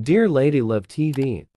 Dear Lady Love TV.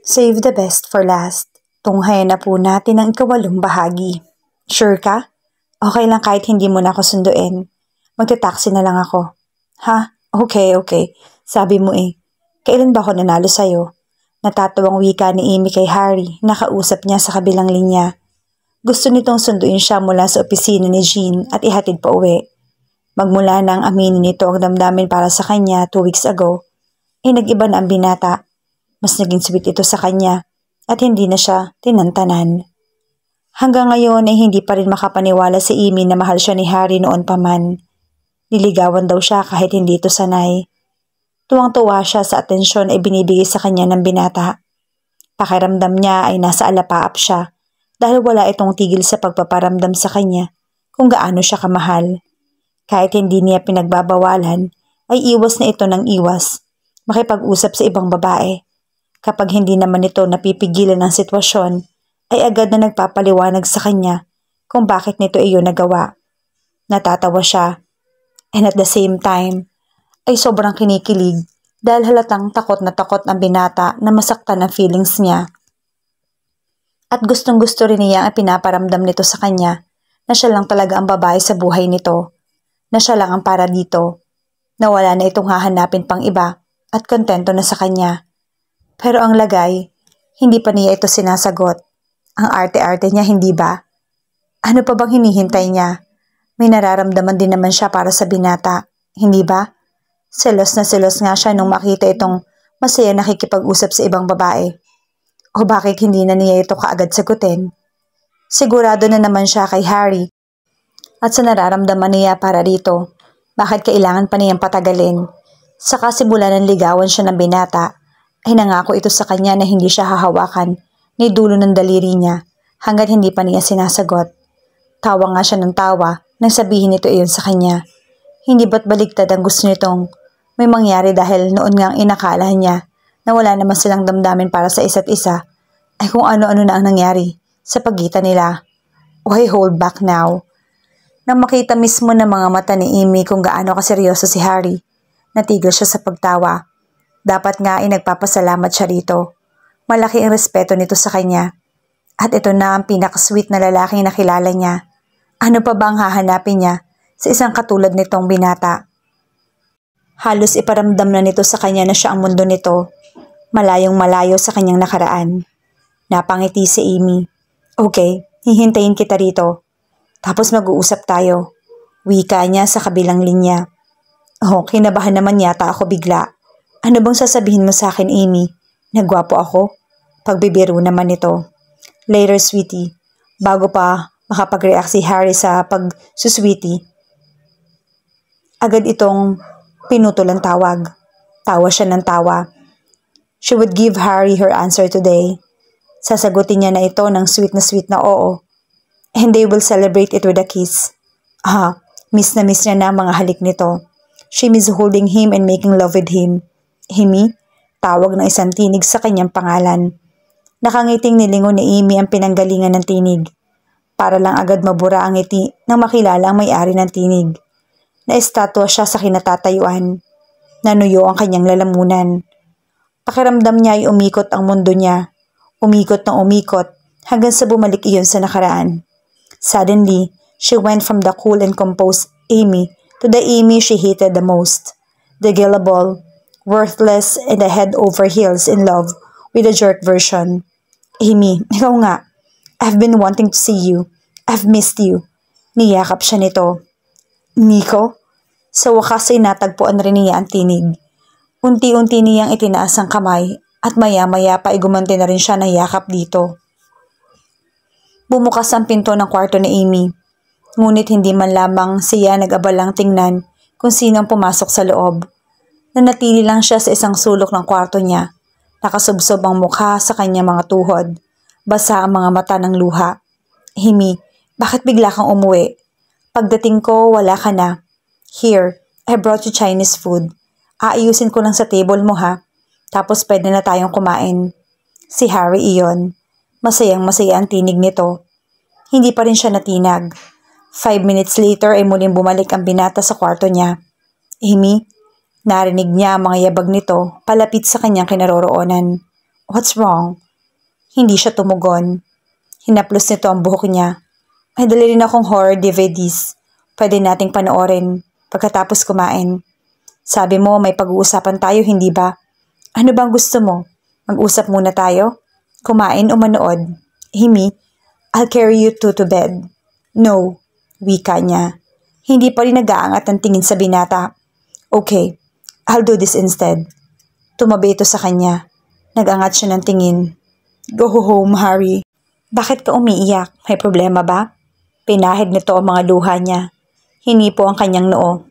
Save the best for last. Tunghayan na po natin ang ikawalong bahagi. Sure ka? Okay lang kahit hindi mo na ako sunduin. Magta-taxi na lang ako. Ha? Okay. Sabi mo eh. Kailan ba ako nanalo sa'yo? Natatawang wika ni Amy kay Harry, nakausap niya sa kabilang linya. Gusto nitong sunduin siya mula sa opisina ni Jean at ihatid pa uwi. Magmula nang aminin nito ang damdamin para sa kanya 2 weeks ago, nag-iba na ang binata. Mas naging sweet ito sa kanya at hindi na siya tinantanan. Hanggang ngayon ay hindi pa rin makapaniwala si Amy na mahal siya ni Harry noon pa man. Niligawan daw siya kahit hindi ito sanay. Tuwang-tuwa siya sa atensyon ay binibigay sa kanya ng binata. Pakiramdam niya ay nasa alapaap siya dahil wala itong tigil sa pagpaparamdam sa kanya kung gaano siya kamahal. Kahit hindi niya pinagbabawalan, ay iwas na ito ng iwas, makipag-usap sa ibang babae. Kapag hindi naman ito napipigilan ng sitwasyon, ay agad na nagpapaliwanag sa kanya kung bakit nito iyon nagawa. Natatawa siya, and at the same time, ay sobrang kinikilig dahil halatang takot na takot ang binata na masaktan ang feelings niya. At gustong-gusto rin niya ang pinaparamdam nito sa kanya na siya lang talaga ang babae sa buhay nito, na siya lang ang para dito, na wala na itong hahanapin pang iba at kontento na sa kanya. Pero ang lagay, hindi pa niya ito sinasagot. Ang arte-arte niya, hindi ba? Ano pa bang hinihintay niya? May nararamdaman din naman siya para sa binata, hindi ba? Selos na selos nga siya nung makita itong masaya nakikipag-usap sa ibang babae. O bakit hindi na niya ito kaagad sagutin? Sigurado na naman siya kay Harry. At sa nararamdaman niya para rito, bakit kailangan pa niyang patagalin? Saka simula ng ligawan siya ng binata, ay nangako ito sa kanya na hindi siya hahawakan ni dulo ng daliri niya hanggat hindi pa niya sinasagot. Tawa nga siya ng tawa nang sabihin nito iyon sa kanya. Hindi ba't baligtad ang gusto nitong may mangyari dahil noon ngang inakala niya na wala naman silang damdamin para sa isa't isa, ay kung ano-ano na ang nangyari sa pagitan nila. Why hold back now? Nang makita mismo ng mga mata ni Amy kung gaano kaseryoso si Harry, natigil siya sa pagtawa. Dapat nga ay nagpapasalamat siya rito. Malaki ang respeto nito sa kanya. At ito na ang pinakasweet na lalaking nakilala niya. Ano pa bang hahanapin niya sa isang katulad nitong binata? Halos iparamdam na nito sa kanya na siya ang mundo nito. Malayong malayo sa kanyang nakaraan. Napangiti si Amy. Okay, hihintayin kita rito. Tapos mag-uusap tayo. Wika niya sa kabilang linya. Oh, kinabahan naman yata ako bigla. Ano bang sasabihin mo sa akin, Amy? Nagwapo ako? Pagbibiro naman ito. Later, sweetie. Bago pa makapag-react si Harry sa pag-susweetie, agad itong pinutol ang tawag. Tawa siya ng tawa. She would give Harry her answer today. Sasagutin niya na ito ng sweet na oo. And they will celebrate it with a kiss. Miss na niya na ang mga halik nito. She miss holding him and making love with him. Amy, tawag ng isang tinig sa kanyang pangalan. Nakangiting nilingon ni Amy ang pinanggalingan ng tinig. Para lang agad mabura ang ngiti nang makilala ang may-ari ng tinig. Naestatwa siya sa kinatatayuan. Nanuyo ang kanyang lalamunan. Pakiramdam niya ay umikot ang mundo niya. Umikot ng umikot hanggang sa bumalik iyon sa nakaraan. Suddenly, she went from the cool and composed Amy to the Amy she hated the most. The gullible, worthless, and the head over heels in love with the jerk version. Amy, ikaw nga. I've been wanting to see you. I've missed you. Niyakap siya nito. Nico? Sa wakas ay natagpuan rin niya ang tinig. Unti-unti niyang itinaas ang kamay at maya-maya pa ay gumanti na rin siya ng yakap dito. Bumukas ang pinto ng kwarto ni Amy. Ngunit hindi man lamang siya nag-abalang tingnan kung sino ang pumasok sa loob. Nanatili lang siya sa isang sulok ng kwarto niya. Nakasubsob ang mukha sa kanyang mga tuhod. Basa ang mga mata ng luha. Amy, bakit bigla kang umuwi? Pagdating ko, wala ka na. Here, I brought you Chinese food. Aayusin ko lang sa table mo ha. Tapos pwede na tayong kumain. Si Harry iyon. Masayang-masaya ang tinig nito. Hindi pa rin siya natinag. 5 minutes later ay muling bumalik ang binata sa kwarto niya. Amy, narinig niya ang mga yabag nito palapit sa kanyang kinaroroonan. What's wrong? Hindi siya tumugon. Hinaplos nito ang buhok niya. May dala rin akong horror DVDs. Pwede nating panoorin pagkatapos kumain. Sabi mo may pag-uusapan tayo, hindi ba? Ano bang gusto mo? Mag-usap muna tayo? Kumain o manood? Amy, I'll carry you two to bed. No, wika niya. Hindi pa rin nag-aangat ang tingin sa binata. Okay, I'll do this instead. Tumabi ito sa kanya. Nag-angat siya ng tingin. Go home, Harry. Bakit ka umiiyak? May problema ba? Pinahid nito ang mga luha niya. Hinipo ang kanyang noo.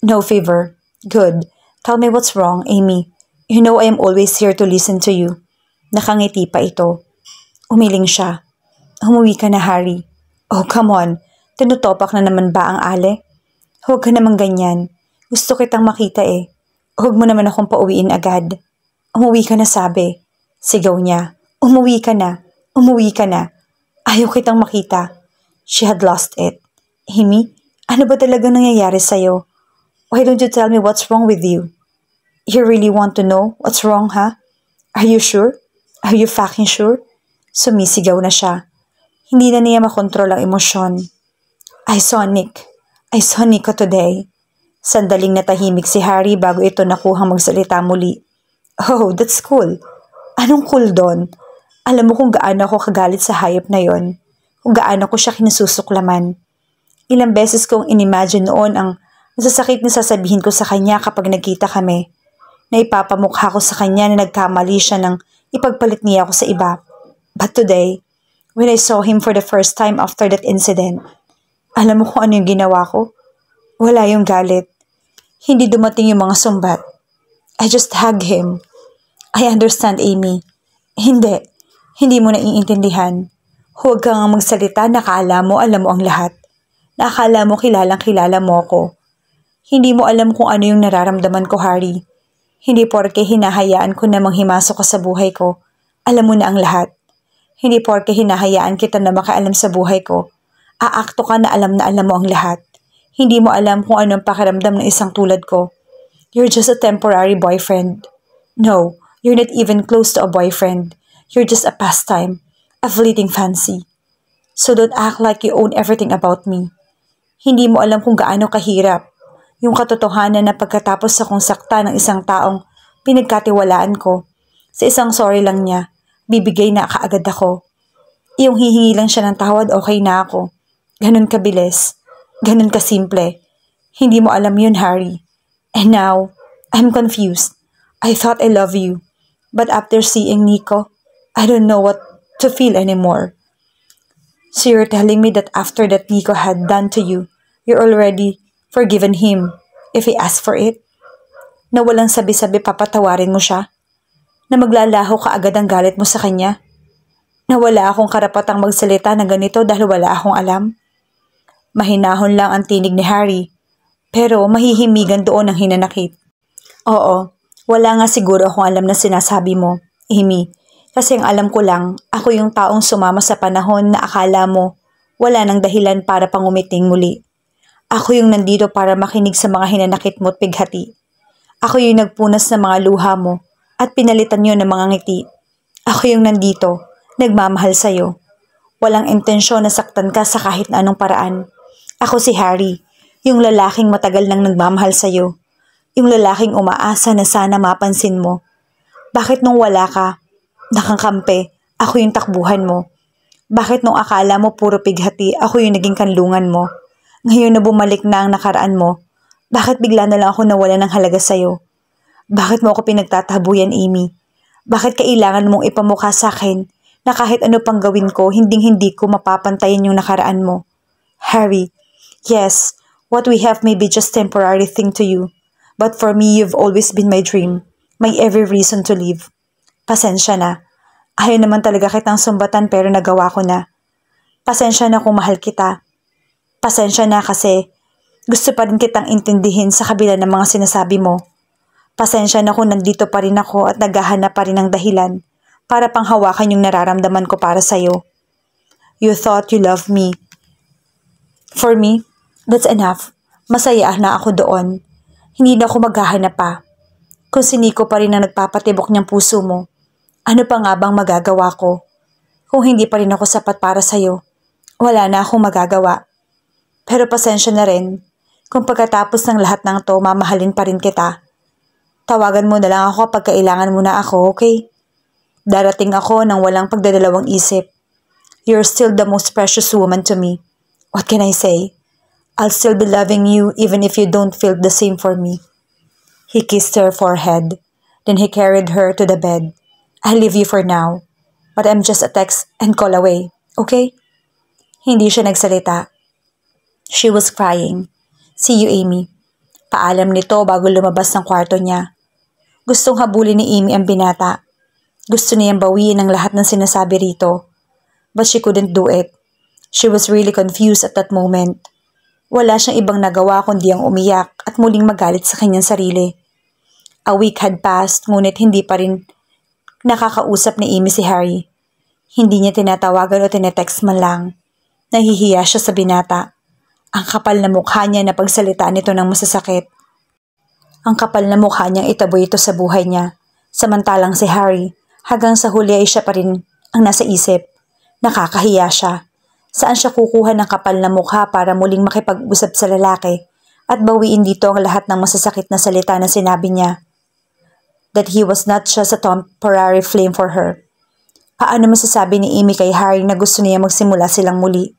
No fever. Good. Tell me what's wrong, Amy. You know I am always here to listen to you. Nakangiti pa ito. Umiling siya. Umuwi ka na, Harry. Oh, come on. Tinutopak na naman ba ang ale? Huwag ka naman ganyan. Gusto kitang makita eh. Huwag mo naman akong pauwiin agad. Umuwi ka na, sabi. Sigaw niya. Umuwi ka na. Umuwi ka na. Ayaw kitang makita. She had lost it. Amy, ano ba talaga nangyayari sa'yo? Why don't you tell me what's wrong with you? You really want to know what's wrong, huh? Are you sure? Are you fucking sure? Sumisigaw na siya. Hindi na niya makontrol ang emosyon. I saw Nick. I saw Nico today. Sandaling natahimik si Harry bago ito nakuhang magsalita muli. Oh, that's cool. Anong cool doon? Alam mo kung gaano ako kagalit sa hayop na yon. Kung gaano ko siya kinasusuklaman. Ilang beses kong inimagine noon ang masasakit na sasabihin ko sa kanya kapag nagkita kami. Na ipapamukha ko sa kanya na nagkamali siya ng ipagpalit niya ako sa iba. But today, when I saw him for the first time after that incident, alam mo kung ano yung ginawa ko? Wala yung galit. Hindi dumating yung mga sumbat. I just hug him. I understand, Amy. Hindi. Hindi mo naiintindihan. Huwag kang magsalita na akala mo alam mo ang lahat. Na akala mo kilalang kilala mo ako. Hindi mo alam kung ano yung nararamdaman ko, Harry. Hindi porke hinahayaan ko na manghimasok ka sa buhay ko, alam mo na ang lahat. Hindi porke hinahayaan kita na makaalam sa buhay ko, aakto ka na alam mo ang lahat. Hindi mo alam kung anong pakiramdam ng isang tulad ko. You're just a temporary boyfriend. No, you're not even close to a boyfriend. You're just a pastime, a fleeting fancy. So don't act like you own everything about me. Hindi mo alam kung gaano kahirap. Yung katotohanan na pagkatapos akong sakta ng isang taong pinagkatiwalaan ko, sa isang sorry lang niya, bibigay na kaagad ako. Yung hihingi lang siya ng tawad, okay na ako. Ganun kabilis. Ganun kasimple. Hindi mo alam yun, Harry. And now, I'm confused. I thought I love you. But after seeing Nico, I don't know what to feel anymore. So you're telling me that after that Nico had done to you, you're already forgiven him if he asked for it? Na walang sabi-sabi papatawarin mo siya? Na maglalaho ka agad ang galit mo sa kanya? Na wala akong karapatang magsalita na ganito dahil wala akong alam? Mahinahon lang ang tinig ni Harry, pero mahihimigan doon ang hinanakit. Oo, wala nga siguro akong alam na sinasabi mo, Amy. Kasi ang alam ko lang, ako yung taong sumama sa panahon na akala mo wala nang dahilan para pangumiting muli. Ako yung nandito para makinig sa mga hinanakit mo at pighati. Ako yung nagpunas ng mga luha mo at pinalitan yun ng mga ngiti. Ako yung nandito, nagmamahal sa'yo. Walang intensyon na saktan ka sa kahit na anong paraan. Ako si Harry, yung lalaking matagal nang nagmamahal sa'yo. Yung lalaking umaasa na sana mapansin mo. Bakit nung wala ka, nakakampi, ako yung takbuhan mo? Bakit nung akala mo puro pighati, ako yung naging kanlungan mo? Ngayon na bumalik na ang nakaraan mo, bakit bigla na lang ako nawala ng halaga sa'yo? Bakit mo ako pinagtatabuyan, Amy? Bakit kailangan mong ipamukha sa akin na kahit ano pang gawin ko, hinding-hindi ko mapapantayan yung nakaraan mo? Harry, yes, what we have may be just temporary thing to you. But for me, you've always been my dream, my every reason to live. Pasensya na. Ayaw naman talaga kitang sumbatan pero nagawa ko na. Pasensya na kung mahal kita. Pasensya na kasi gusto pa rin kitang intindihin sa kabila ng mga sinasabi mo. Pasensya na kung nandito pa rin ako at naghahanap pa rin ng dahilan para panghawakan yung nararamdaman ko para sa'yo. You thought you loved me. For me, that's enough. Masaya na ako doon. Hindi na ako maghahanap pa. Kung si Nico pa rin ang nagpapatibok niyang puso mo, ano pa nga bang magagawa ko? Kung hindi pa rin ako sapat para sa'yo, wala na akong magagawa. Pero pasensya na rin, kung pagkatapos ng lahat ng to mamahalin pa rin kita. Tawagan mo na lang ako kapag kailangan mo na ako, okay? Darating ako ng walang pagdadalawang isip. You're still the most precious woman to me. What can I say? I'll still be loving you even if you don't feel the same for me. He kissed her forehead. Then he carried her to the bed. I leave you for now. But I'm just a text and call away. Okay? Hindi siya nagsalita. She was crying. See you, Amy. Paalam nito bago lumabas ng kwarto niya. Gustong habulin ni Amy ang binata. Gusto niyang bawiin ang lahat ng sinasabi rito. But she couldn't do it. She was really confused at that moment. Wala siyang ibang nagawa kundi ang umiyak at muling magalit sa kanyang sarili. A week had passed, ngunit hindi pa rin nakakausap ni Amy si Harry. Hindi niya tinatawagan o tinetext man lang. Nahihiya siya sa binata. Ang kapal na mukha niya na pagsalita nito ng masasakit. Ang kapal na mukha niyang itaboy ito sa buhay niya. Samantalang si Harry, hanggang sa huli ay siya pa rin ang nasa isip. Nakakahiya siya. Saan siya kukuha ng kapal na mukha para muling makipag-usap sa lalaki at bawiin dito ang lahat ng masasakit na salita na sinabi niya? That he was not just a temporary flame for her. Paano masasabi ni Amy kay Harry na gusto niya magsimula silang muli?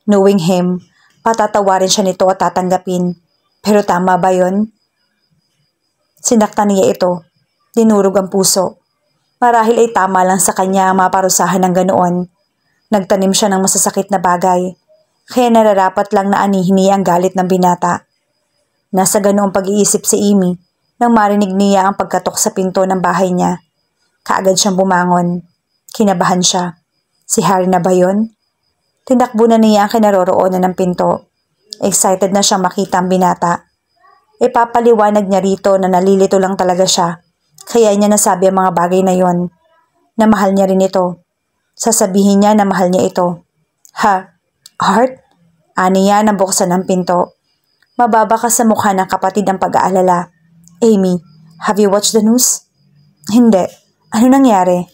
Knowing him, patatawarin siya nito at tatanggapin. Pero tama ba yon? Sinaktan niya ito. Dinurog ang puso. Marahil ay tama lang sa kanya ang maparusahan ng ganoon. Nagtanim siya ng masasakit na bagay. Kaya nararapat lang na anihin niya ang galit ng binata. Nasa ganoong pag-iisip si Amy nang marinig niya ang pagkatok sa pinto ng bahay niya. Kaagad siyang bumangon. Kinabahan siya. Si Harry na ba yun? Tinakbo na niya ang kinaroroonan ng pinto. Excited na siyang makita ang binata. Ipapaliwanag niya rito na nalilito lang talaga siya. Kaya niya nasabi ang mga bagay na yon. Na mahal niya rin ito. Sasabihin niya na mahal niya ito. Ha? Art? Ani niya nang buksan ang pinto. Mababa ka sa mukha ng kapatid ang pag-aalala. Amy, have you watched the news? Hindi. Ano nangyari?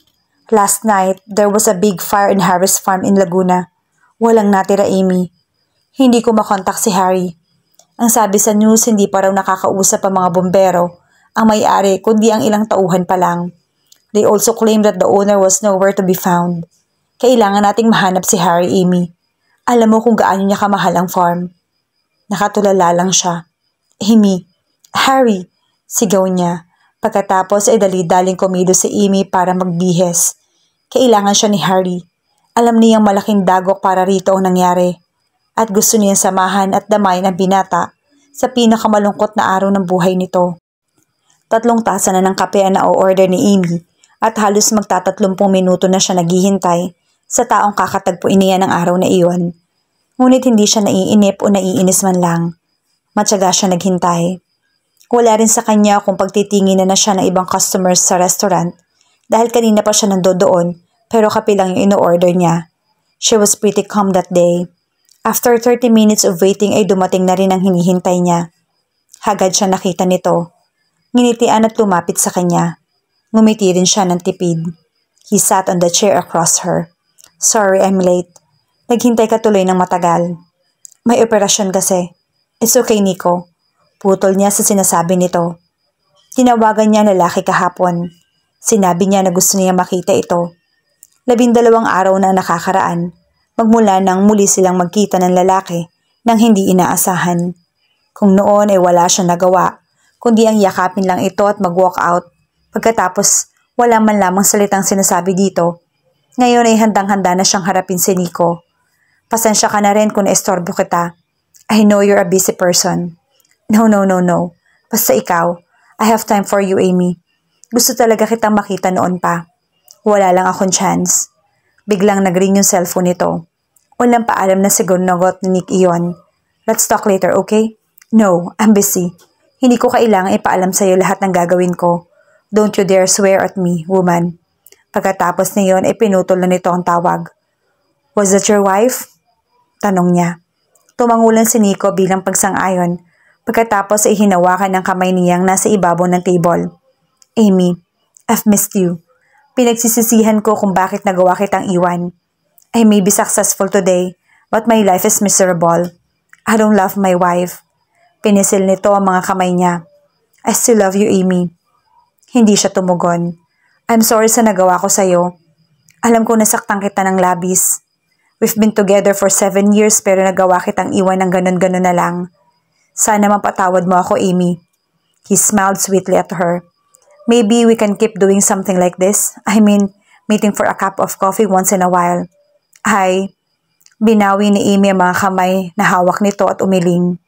Last night, there was a big fire in Harry's farm in Laguna. Walang natira, Amy. Hindi ko makontak si Harry. Ang sabi sa news, hindi pa raw nakakausap ang mga bombero, ang may-ari, kundi ang ilang tauhan pa lang. They also claimed that the owner was nowhere to be found. Kailangan nating mahanap si Harry, Amy. Alam mo kung gaano niya kamahal ang farm. Nakatulala lang siya. Amy, Harry, sigaw niya. Pagkatapos ay dali-daling kumido si Amy para magbihes. Kailangan siya ni Harry. Alam niyang malaking dagok para rito ang nangyari. At gusto niyang samahan at damayin ang binata sa pinakamalungkot na araw ng buhay nito. 3 tasa na ng kape ang na-order ni Amy at halos magta-30 minuto na siya naghihintay sa taong kakatagpuin niya ng araw na iyon. Ngunit hindi siya naiinip o naiinis man lang. Matyaga siya naghintay. Wala rin sa kanya kung pagtitingin na siya ng ibang customers sa restaurant dahil kanina pa siya nandoon pero kape lang yung ino-order niya. She was pretty calm that day. After 30 minutes of waiting ay dumating na rin ang hinihintay niya. Hagad siya nakita nito. Nginitian at lumapit sa kanya. Ngumiti rin siya ng tipid. He sat on the chair across her. Sorry, I'm late. Naghintay ka tuloy ng matagal. May operasyon kasi. It's okay, Nico. Putol niya sa sinasabi nito. Tinawagan niya ang lalaki kahapon. Sinabi niya na gusto niya makita ito. 12 araw na nakakaraan. Magmula nang muli silang magkita ng lalaki nang hindi inaasahan. Kung noon ay wala siyang nagawa, kundi ang yakapin lang ito at mag-walk out. Pagkatapos, wala man lamang salitang sinasabi dito. Ngayon ay handang-handa na siyang harapin si Nico. Pasensya ka na rin kung naistorbo kita. I know you're a busy person. No. Basta ikaw, I have time for you, Amy. Gusto talaga kitang makita noon pa. Wala lang akong chance. Biglang nag-ring yung cellphone nito. Walang paalam na siguro nagot ni Nick iyon. Let's talk later, okay? No, I'm busy. Hindi ko kailangan ipaalam sa'yo lahat ng gagawin ko. Don't you dare swear at me, woman. Pagkatapos niyon ay pinutol na nito ang tawag. Was that your wife? Tanong niya. Tumangulan si Nico bilang pagsang-ayon. Pagkatapos ay hinawakan ng kamay niyang nasa ibabaw ng table. Amy, I've missed you. Pinagsisisihan ko kung bakit nagawa kitang iwan. I may be successful today, but my life is miserable. I don't love my wife. Pinisil nito ang mga kamay niya. I still love you, Amy. Hindi siya tumugon. I'm sorry sa nagawa ko sa'yo. Alam ko nasaktan kita ng labis. We've been together for 7 years pero nagawa kitang iwan ng ganun-ganun na lang. Sana mapatawad mo ako, Amy. He smiled sweetly at her. Maybe we can keep doing something like this. I mean, meeting for a cup of coffee once in a while. Binawi ni Amy ang mga kamay na hawak nito at umiling.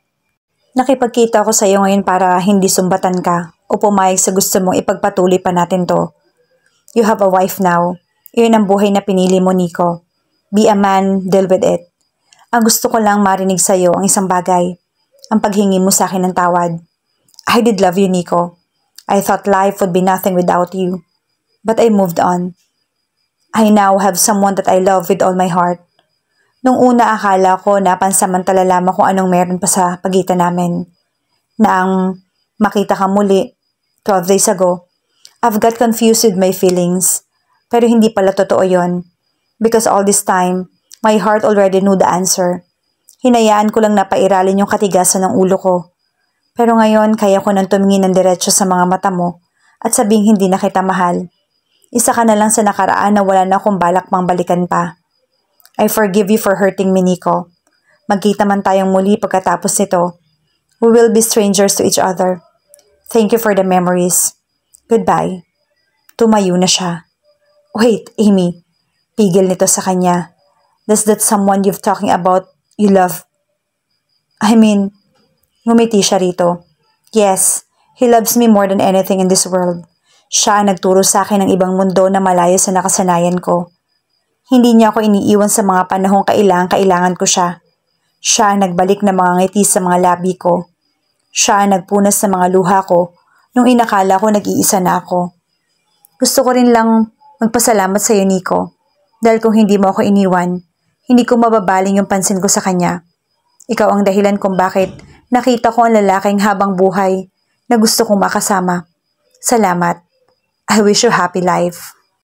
Nakipagkita ako sa iyo ngayon para hindi sumbatan ka o pumayag sa gusto mong ipagpatuloy pa natin to. You have a wife now. Iyon ang buhay na pinili mo, Nico. Be a man, deal with it. Ang gusto ko lang marinig sa iyo ang isang bagay. Ang paghingi mo sa akin ng tawad. I did love you, Nico. I thought life would be nothing without you. But I moved on. I now have someone that I love with all my heart. Nung una akala ko na pansamantala lamang kung anong meron pa sa pagitan namin. Na ang makita ka muli, 12 days ago, I've got confused with my feelings. Pero hindi pala totoo yon. Because all this time, my heart already knew the answer. Hinayaan ko lang napairalin yung katigasan ng ulo ko. Pero ngayon, kaya ko nang tumingin ng diretso sa mga mata mo at sabing hindi na kita mahal. Isa ka na lang sa nakaraan na wala na akong balak pang balikan pa. I forgive you for hurting me, Nico. Magkita man tayong muli pagkatapos nito. We will be strangers to each other. Thank you for the memories. Goodbye. Tumayo na siya. Wait, Amy. Pigil nito sa kanya. Does that someone you've talking about you love? Ngumiti siya rito. Yes, he loves me more than anything in this world. Siya ang nagturo sa akin ng ibang mundo na malayo sa nakasanayan ko. Hindi niya ako iniiwan sa mga panahong kailangan ko siya. Siya ang nagbalik ng mga ngiti sa mga labi ko. Siya ang nagpunas sa mga luha ko nung inakala ko nag-iisa na ako. Gusto ko rin lang magpasalamat sa iyo, Nico. Dahil kung hindi mo ako iniwan, hindi ko mababaling yung pansin ko sa kanya. Ikaw ang dahilan kung bakit nakita ko ang lalaking habang buhay na gusto kong makasama. Salamat. I wish you happy life.